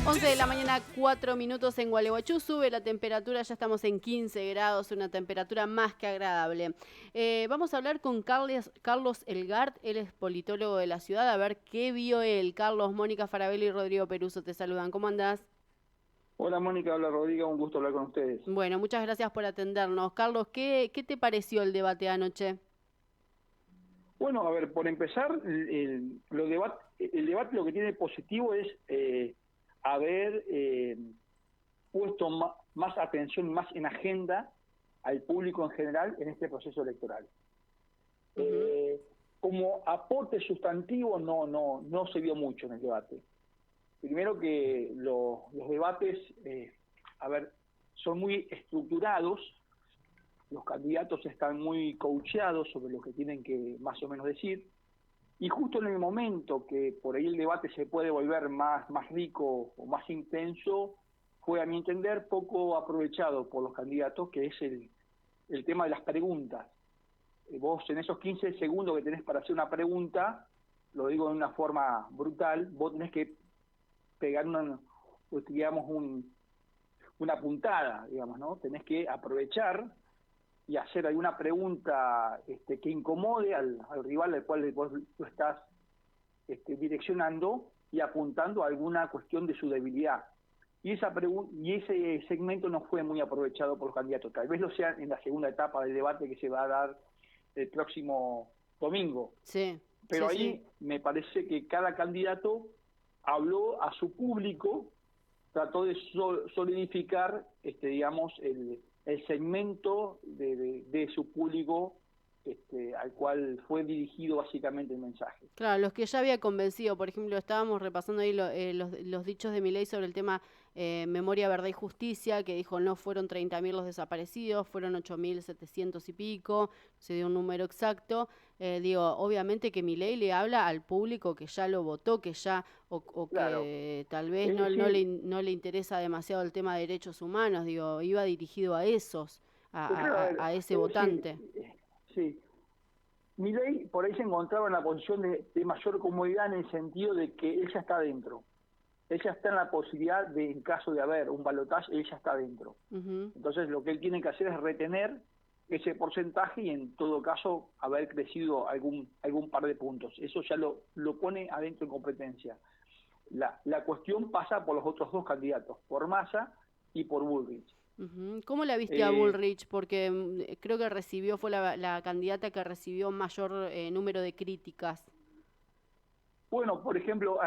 11 de la mañana, 4 minutos en Gualeguaychú, sube la temperatura, ya estamos en 15 grados, una temperatura más que agradable. Vamos a hablar con Carlos Elgart, él es politólogo de la ciudad, a ver qué vio él. Carlos, Mónica Farabelli y Rodrigo Peruso te saludan, ¿cómo andás? Hola Mónica, hola Rodrigo, un gusto hablar con ustedes. Bueno, muchas gracias por atendernos. Carlos, ¿qué te pareció el debate anoche? Bueno, a ver, por empezar, el debate lo que tiene positivo es haber puesto más atención, más en agenda al público en general en este proceso electoral. Uh-huh. Como aporte sustantivo no se vio mucho en el debate. Primero que los debates, son muy estructurados. Los candidatos están muy coacheados sobre lo que tienen que más o menos decir, y justo en el momento que por ahí el debate se puede volver más rico o más intenso, fue a mi entender poco aprovechado por los candidatos, que es el tema de las preguntas. Vos en esos 15 segundos que tenés para hacer una pregunta, lo digo de una forma brutal, vos tenés que pegar una puntada, digamos, ¿no? Tenés que aprovechar y hacer alguna pregunta que incomode al rival al cual vos lo estás direccionando y apuntando a alguna cuestión de su debilidad. Y ese segmento no fue muy aprovechado por los candidatos. Tal vez lo sea en la segunda etapa del debate que se va a dar el próximo domingo. Sí, Pero sí, ahí sí. me parece que cada candidato habló a su público, trató de solidificar, digamos, el segmento de su público al cual fue dirigido básicamente el mensaje. Claro, los que ya había convencido, por ejemplo, estábamos repasando ahí los dichos de Milei sobre el tema memoria, verdad y justicia, que dijo no fueron 30.000 los desaparecidos, fueron 8.700 y pico, se dio un número exacto. Digo, obviamente que Milei le habla al público que ya lo votó, que ya, o Claro, que tal vez es no decir, no le interesa demasiado el tema de derechos humanos, digo, iba dirigido a esos, claro, a ver, a ese es decir, votante. sí, Milei por ahí se encontraba en la posición de mayor comodidad en el sentido de que él ya está dentro. Él ya está en la posibilidad de, en caso de haber un balotaje, él ya está dentro. Ujú. Entonces lo que él tiene que hacer es retener ese porcentaje y en todo caso haber crecido algún par de puntos. Eso ya lo pone adentro en competencia. La cuestión pasa por los otros dos candidatos, por Massa y por Bullrich. Ujú. ¿Cómo la viste a Eh, Bullrich? Porque creo que fue la candidata que recibió mayor número de críticas. bueno, por ejemplo,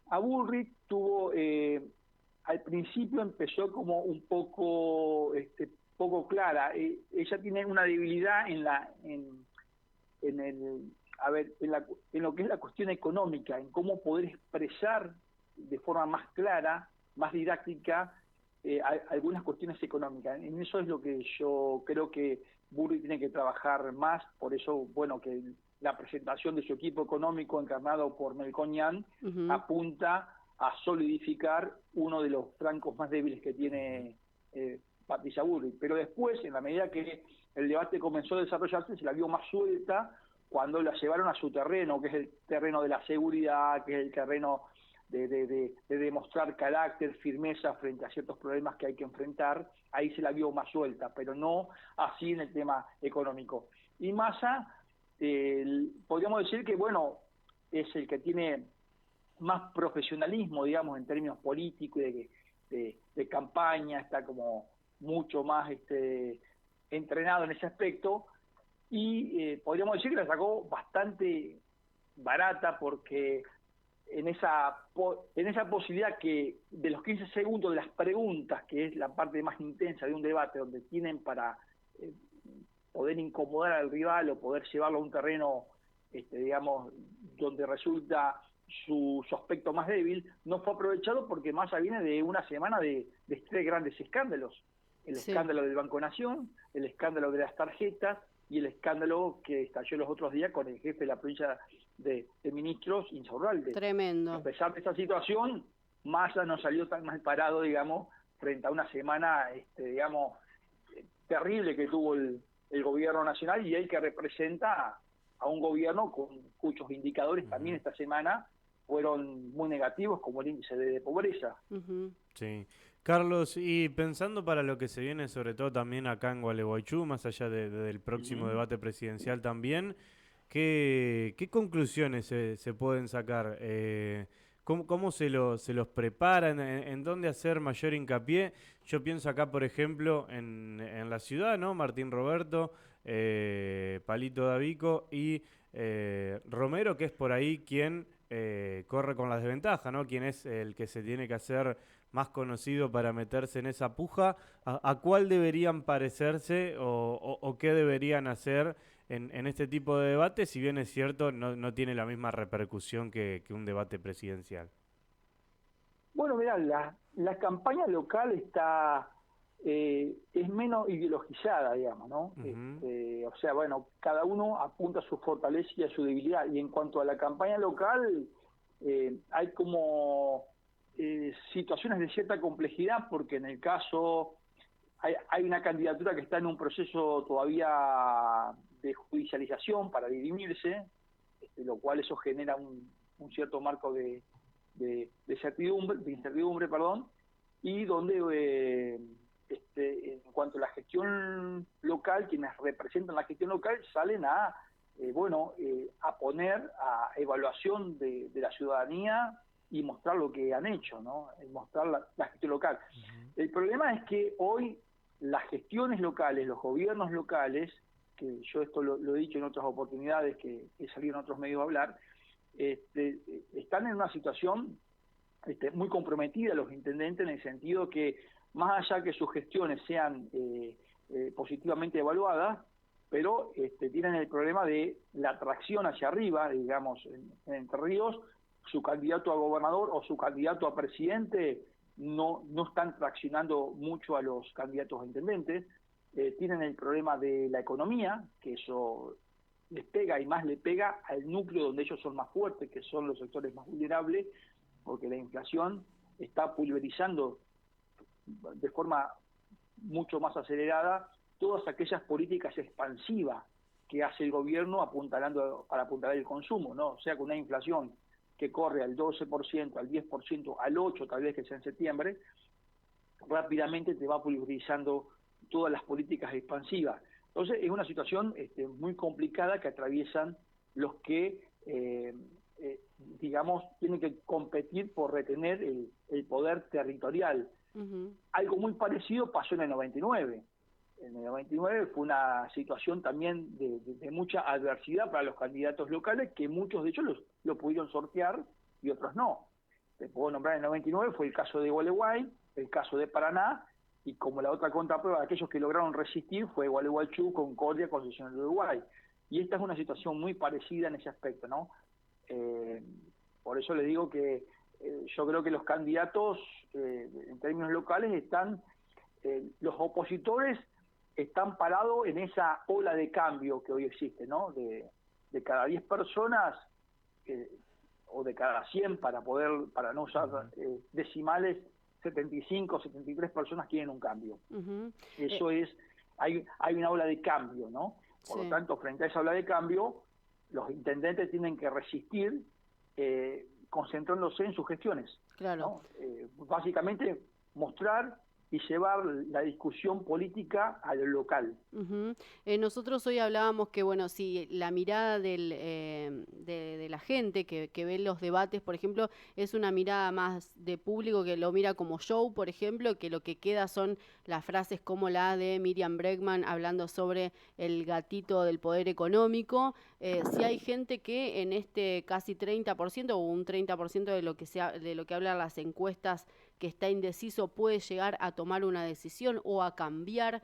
a Bullrich tuvo, al principio empezó como un poco clara. Ella tiene una debilidad en el, a ver, en lo que es la cuestión económica, en cómo poder expresar de forma más clara, más didáctica, algunas cuestiones económicas. En eso es lo que yo creo que Burri tiene que trabajar más, por eso, bueno, que la presentación de su equipo económico encarnado por Melconian Ujú. apunta a solidificar uno de los francos más débiles que tiene Patricia Burri. Pero después, en la medida que el debate comenzó a desarrollarse, se la vio más suelta cuando la llevaron a su terreno, que es el terreno de la seguridad, que es el terreno de demostrar carácter, firmeza frente a ciertos problemas que hay que enfrentar. Ahí se la vio más suelta, pero no así en el tema económico. Y Massa, podríamos decir que, bueno, es el que tiene más profesionalismo, digamos, en términos políticos y de campaña, está como mucho más entrenado en ese aspecto, y podríamos decir que la sacó bastante barata porque en esa posibilidad que de los 15 segundos de las preguntas, que es la parte más intensa de un debate, donde tienen para eh, poder incomodar al rival o poder llevarlo a un terreno, digamos, donde resulta su aspecto más débil, no fue aprovechado porque Massa viene de una semana de tres grandes escándalos. El Sí, escándalo del Banco Nación, el escándalo de las tarjetas y el escándalo que estalló los otros días con el jefe de la provincia de ministros, Insaurralde. A tremendo. pesar de esa situación, Massa no salió tan mal parado, digamos, frente a una semana, digamos, terrible que tuvo el gobierno nacional y él que representa a un gobierno con muchos indicadores también esta semana fueron muy negativos, como el índice de pobreza. Sí. Carlos, y pensando para lo que se viene, sobre todo también acá en Gualeguaychú, más allá del próximo debate presidencial también, ¿qué conclusiones se pueden sacar? ¿Cómo se los preparan? ¿En dónde hacer mayor hincapié? Yo pienso acá, por ejemplo, en la ciudad, ¿no? Martín Roberto, Palito Davico y Romero, que es por ahí quien corre con la desventaja, ¿no? Quien es el que se tiene que hacer más conocido para meterse en esa puja. ¿A cuál deberían parecerse o qué deberían hacer en este tipo de debate? Si bien es cierto, no tiene la misma repercusión que un debate presidencial. Bueno, mirá, la campaña local es menos ideologizada, digamos, ¿no? O sea, bueno, cada uno apunta a su fortaleza y a su debilidad. Y en cuanto a la campaña local, hay como situaciones de cierta complejidad, porque en el caso hay una candidatura que está en un proceso todavía de judicialización para dirimirse, lo cual eso genera un cierto marco de incertidumbre, perdón, y donde en cuanto a la gestión local, quienes representan la gestión local salen a a poner a evaluación de la ciudadanía y mostrar lo que han hecho, ¿no? Mostrar la gestión local. El problema es que hoy las gestiones locales, los gobiernos locales, que yo esto lo he dicho en otras oportunidades que he salido en otros medios a hablar, están en una situación muy comprometida los intendentes, en el sentido que más allá que sus gestiones sean positivamente evaluadas, pero tienen el problema de la atracción hacia arriba, digamos, en Entre Ríos, su candidato a gobernador o su candidato a presidente no están traccionando mucho a los candidatos a intendentes, tienen el problema de la economía, que eso les pega y más le pega al núcleo donde ellos son más fuertes, que son los sectores más vulnerables, porque la inflación está pulverizando de forma mucho más acelerada todas aquellas políticas expansivas que hace el gobierno para apuntalar el consumo, ¿no? O sea, con una inflación que corre al 12%, al 10%, al 8% tal vez que sea en septiembre, rápidamente te va pulverizando todas las políticas expansivas. Entonces es una situación muy complicada que atraviesan los que, digamos, tienen que competir por retener el poder territorial. Algo muy parecido pasó en el 99. En el 99 fue una situación también de mucha adversidad para los candidatos locales, que muchos de ellos lo pudieron sortear y otros no. Te puedo nombrar en el 99, fue el caso de Gualeguay, el caso de Paraná, y como la otra contraprueba de aquellos que lograron resistir fue Gualeguaychú, Concordia, Concepción del Uruguay. Y esta es una situación muy parecida en ese aspecto, ¿no? Por eso les digo que yo creo que los candidatos, en términos locales, los opositores están parados en esa ola de cambio que hoy existe, ¿no? De cada 10 personas, o de cada 100, para no usar decimales, 75, 73 personas quieren un cambio. Eso hay una ola de cambio, ¿no? Por lo tanto, frente a esa ola de cambio, los intendentes tienen que resistir concentrándose en sus gestiones. Claro. ¿No? Básicamente, mostrar y llevar la discusión política a lo local. Nosotros hoy hablábamos que, bueno, si la mirada de la gente que ve los debates, por ejemplo, es una mirada más de público que lo mira como show, por ejemplo, que lo que queda son las frases como la de Miriam Bregman hablando sobre el gatito del poder económico. Si hay gente que en este casi 30% o un 30% de lo que hablan las encuestas, que está indeciso, puede llegar a tomar una decisión o a cambiar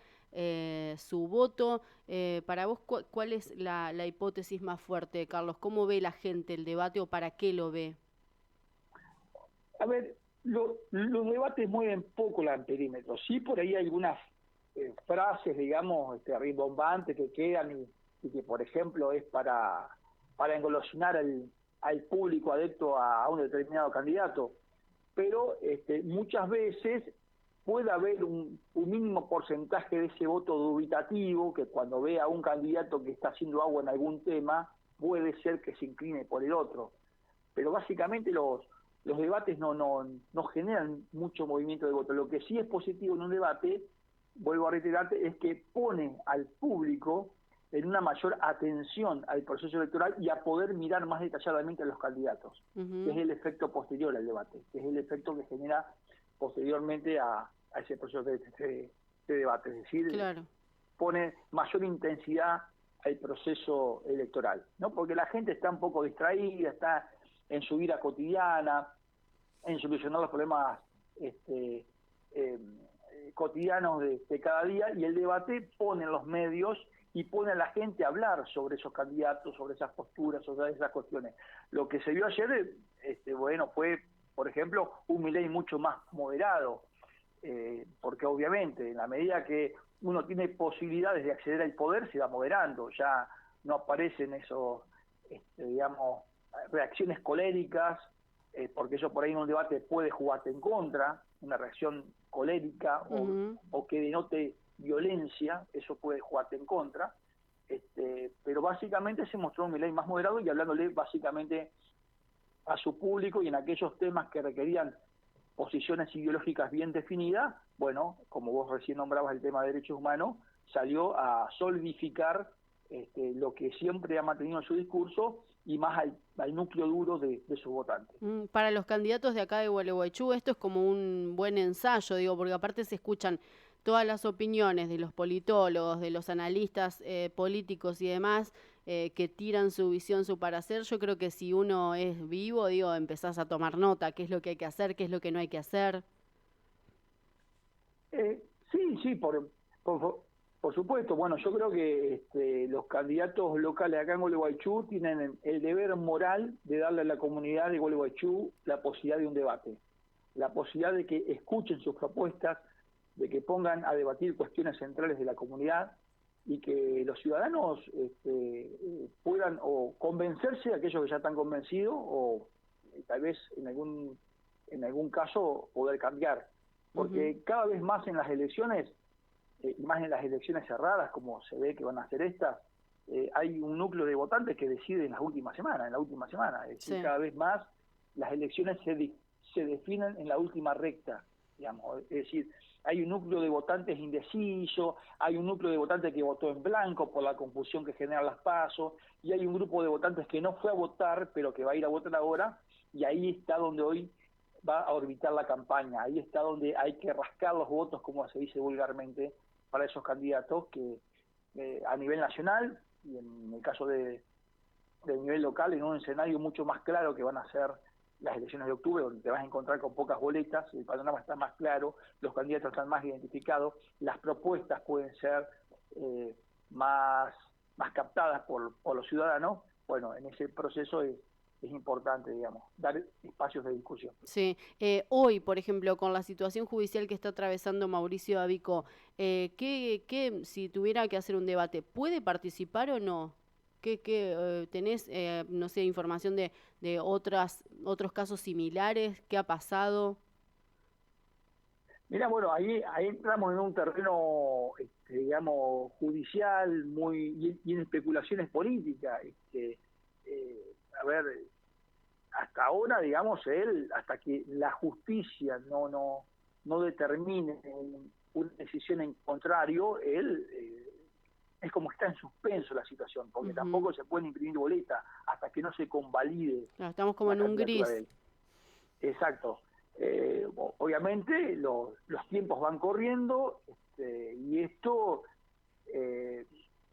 su voto. Para vos, ¿cuál es la hipótesis más fuerte, Carlos? ¿Cómo ve la gente el debate o para qué lo ve? A ver, los debates mueven poco el perímetro. Sí, por ahí hay algunas frases, digamos, rimbombantes que quedan y que, por ejemplo, es para engolosinar al público adepto a un determinado candidato. Pero muchas veces puede haber un mínimo porcentaje de ese voto dubitativo que cuando ve a un candidato que está haciendo agua en algún tema, puede ser que se incline por el otro. pero básicamente los debates no generan mucho movimiento de voto. Lo que sí es positivo en un debate, vuelvo a reiterarte, es que pone al público en una mayor atención al proceso electoral y a poder mirar más detalladamente a los candidatos, que es el efecto posterior al debate, que es el efecto que genera posteriormente a ese proceso de debate, es decir, Claro. pone mayor intensidad al proceso electoral, ¿no? Porque la gente está un poco distraída, está en su vida cotidiana, en solucionar los problemas cotidianos de cada día, y el debate pone en los medios y pone a la gente a hablar sobre esos candidatos, sobre esas posturas, sobre esas cuestiones. Lo que se vio ayer, fue, por ejemplo, un Milei mucho más moderado, porque obviamente en la medida que uno tiene posibilidades de acceder al poder, se va moderando, ya no aparecen esos, digamos, reacciones coléricas, porque eso por ahí en un debate puede jugarte en contra, una reacción colérica o que denote violencia, eso puede jugarte en contra, pero básicamente se mostró un Milei más moderado y hablándole básicamente a su público, y en aquellos temas que requerían posiciones ideológicas bien definidas, bueno, como vos recién nombrabas el tema de derechos humanos, salió a solidificar lo que siempre ha mantenido en su discurso y más al núcleo duro de sus votantes. Para los candidatos de acá de Gualeguaychú esto es como un buen ensayo, digo, porque aparte se escuchan todas las opiniones de los politólogos, de los analistas políticos y demás, que tiran su visión, su parecer. Yo creo que si uno es vivo, digo, empezás a tomar nota, qué es lo que hay que hacer, qué es lo que no hay que hacer. Sí, por supuesto. Bueno, yo creo que los candidatos locales acá en Gualeguaychú tienen el deber moral de darle a la comunidad de Gualeguaychú la posibilidad de un debate, la posibilidad de que escuchen sus propuestas, de que pongan a debatir cuestiones centrales de la comunidad y que los ciudadanos puedan o convencerse, aquellos que ya están convencidos, o tal vez en algún caso poder cambiar. Porque cada vez más en las elecciones, y más en las elecciones cerradas, como se ve que van a hacer estas, hay un núcleo de votantes que decide en la última semana. Es decir, cada vez más las elecciones se definen en la última recta, digamos. Es decir, hay un núcleo de votantes indeciso, hay un núcleo de votantes que votó en blanco por la confusión que generan las PASO, y hay un grupo de votantes que no fue a votar, pero que va a ir a votar ahora, y ahí está donde hoy va a orbitar la campaña, ahí está donde hay que rascar los votos, como se dice vulgarmente, para esos candidatos que a nivel nacional, y en el caso del nivel local, en un escenario mucho más claro que van a ser las elecciones de octubre, donde te vas a encontrar con pocas boletas, el panorama está más claro, los candidatos están más identificados, las propuestas pueden ser más captadas por los ciudadanos. Bueno, en ese proceso es importante, digamos, dar espacios de discusión. Sí, hoy, por ejemplo, con la situación judicial que está atravesando Mauricio Abico, ¿qué si tuviera que hacer un debate, puede participar o no? ¿Qué tenés, no sé, información de otros casos similares? ¿Qué ha pasado? Mira, bueno, ahí entramos en un terreno, digamos, judicial y en especulaciones políticas. A ver, hasta ahora, digamos, hasta que la justicia no determine una decisión en contrario, es como que está en suspenso la situación, porque tampoco se pueden imprimir boletas hasta que no se convalide. Claro, estamos como en un gris. Exacto. Obviamente los tiempos van corriendo, y esto,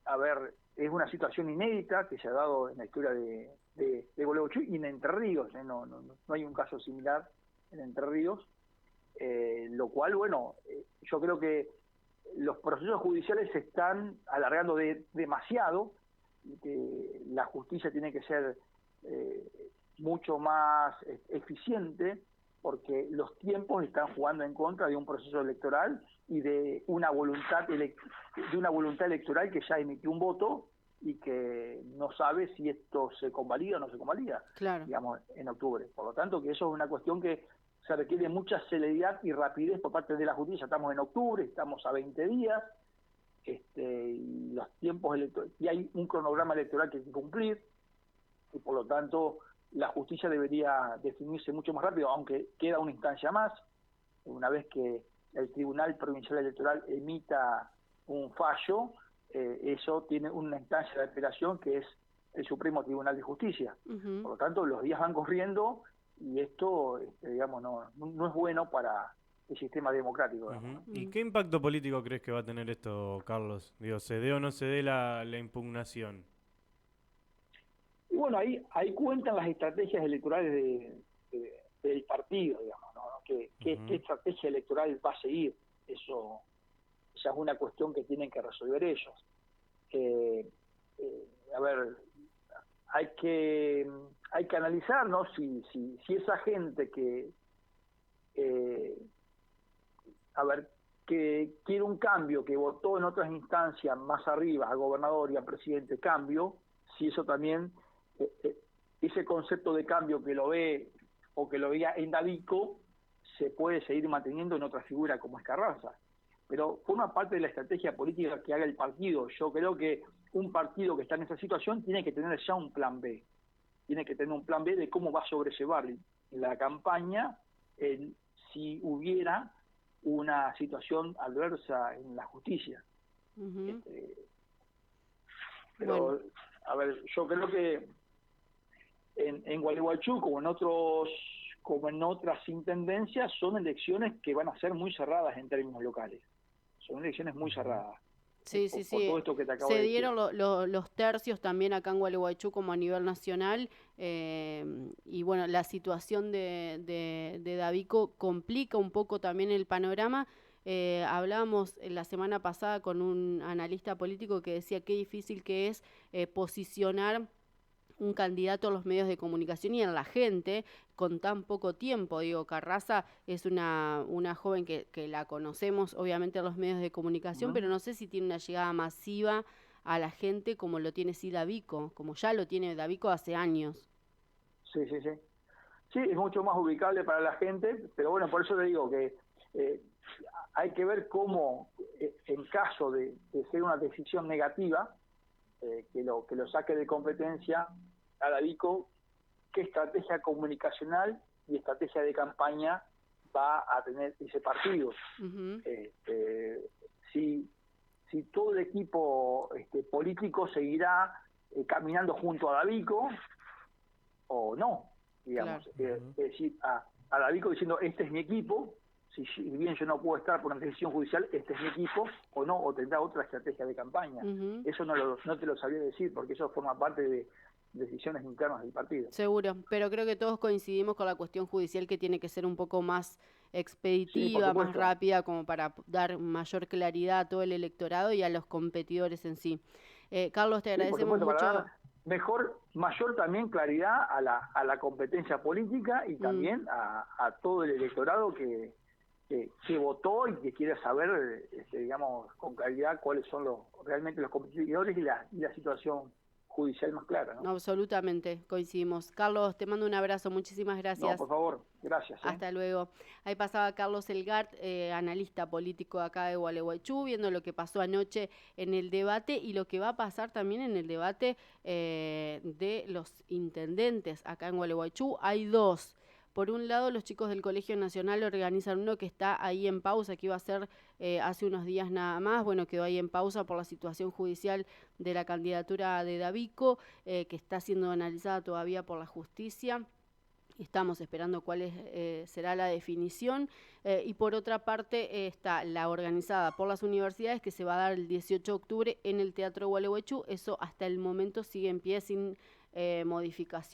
a ver, es una situación inédita que se ha dado en la historia de Gualeguaychú y en Entre Ríos. No hay un caso similar en Entre Ríos, lo cual, bueno, yo creo que los procesos judiciales se están alargando demasiado, y que la justicia tiene que ser mucho más eficiente, porque los tiempos están jugando en contra de un proceso electoral y de una voluntad electoral que ya emitió un voto y que no sabe si esto se convalida o no se convalida, claro, digamos, en octubre. Por lo tanto, que eso es una cuestión que se requiere mucha celeridad y rapidez por parte de la justicia. Estamos en octubre, estamos a 20 días, y los tiempos electorales, y hay un cronograma electoral que hay que cumplir, y por lo tanto la justicia debería definirse mucho más rápido, aunque queda una instancia más. Una vez que el Tribunal Provincial Electoral emita un fallo, eso tiene una instancia de apelación que es el Supremo Tribunal de Justicia. Ujú. Por lo tanto, los días van corriendo y esto, digamos, no es bueno para el sistema democrático. Ujú. ¿Y qué impacto político crees que va a tener esto, Carlos? Digo, ¿se dé o no se dé la impugnación? Y bueno, ahí cuentan las estrategias electorales del partido, digamos, ¿no? ¿Qué estrategia electoral va a seguir? Eso esa es una cuestión que tienen que resolver ellos. A ver, hay que analizar, ¿no? Si esa gente que que quiere un cambio, que votó en otras instancias más arriba, a gobernador y a presidente, cambio, si eso también, ese concepto de cambio que lo ve o que lo veía en Davico, se puede seguir manteniendo en otra figura como es Carranza. Pero forma parte de la estrategia política que haga el partido. Yo creo que un partido que está en esa situación tiene que tener ya un plan B. Tiene que tener un plan B de cómo va a sobrellevar la campaña si hubiera una situación adversa en la justicia. Uh-huh. Pero, bueno. A ver, yo creo que en Gualeguaychú, como en otras intendencias, son elecciones que van a ser muy cerradas en términos locales. Son elecciones muy cerradas. Sí. Por todo esto que te acabo Se de decir. dieron los tercios también acá en Gualeguaychú como a nivel nacional, y bueno, la situación de Davico complica un poco también el panorama. Hablábamos la semana pasada con un analista político que decía qué difícil que es posicionar un candidato a los medios de comunicación y a la gente con tan poco tiempo. Digo, Carranza es una joven que la conocemos obviamente a los medios de comunicación, pero no sé si tiene una llegada masiva a la gente como lo tiene Davico, como ya lo tiene Davico hace años. Sí. Sí, es mucho más ubicable para la gente, pero bueno, por eso te digo que hay que ver cómo, en caso de ser una decisión negativa, que lo saque de competencia a Davico, qué estrategia comunicacional y estrategia de campaña va a tener ese partido. Uh-huh. Si todo el equipo político seguirá caminando junto a Davico o no, digamos. Claro. Es decir, a Davico diciendo, este es mi equipo, si bien yo no puedo estar por una decisión judicial, este es mi equipo, o no, o tendrá otra estrategia de campaña. Uh-huh. Eso no te lo sabría decir, porque eso forma parte de decisiones internas del partido. Seguro, pero creo que todos coincidimos con la cuestión judicial que tiene que ser un poco más expeditiva, más rápida, como para dar mayor claridad a todo el electorado y a los competidores en sí. Carlos, te agradecemos mucho. Para dar mayor también claridad a la competencia política y también a todo el electorado que votó y que quiere saber, digamos, con claridad cuáles son realmente los competidores y la situación judicial más clara, ¿no? Absolutamente, coincidimos. Carlos, te mando un abrazo, muchísimas gracias. No, por favor, gracias. Hasta luego. Ahí pasaba Carlos Elgart, analista político acá de Gualeguaychú, viendo lo que pasó anoche en el debate y lo que va a pasar también en el debate de los intendentes acá en Gualeguaychú. Hay dos. Por un lado, los chicos del Colegio Nacional organizan uno que está ahí en pausa, que iba a ser hace unos días nada más. Bueno, quedó ahí en pausa por la situación judicial de la candidatura de Davico, que está siendo analizada todavía por la justicia. Estamos esperando cuál será la definición. Y por otra parte está la organizada por las universidades, que se va a dar el 18 de octubre en el Teatro Gualeguaychú. Eso hasta el momento sigue en pie sin modificación.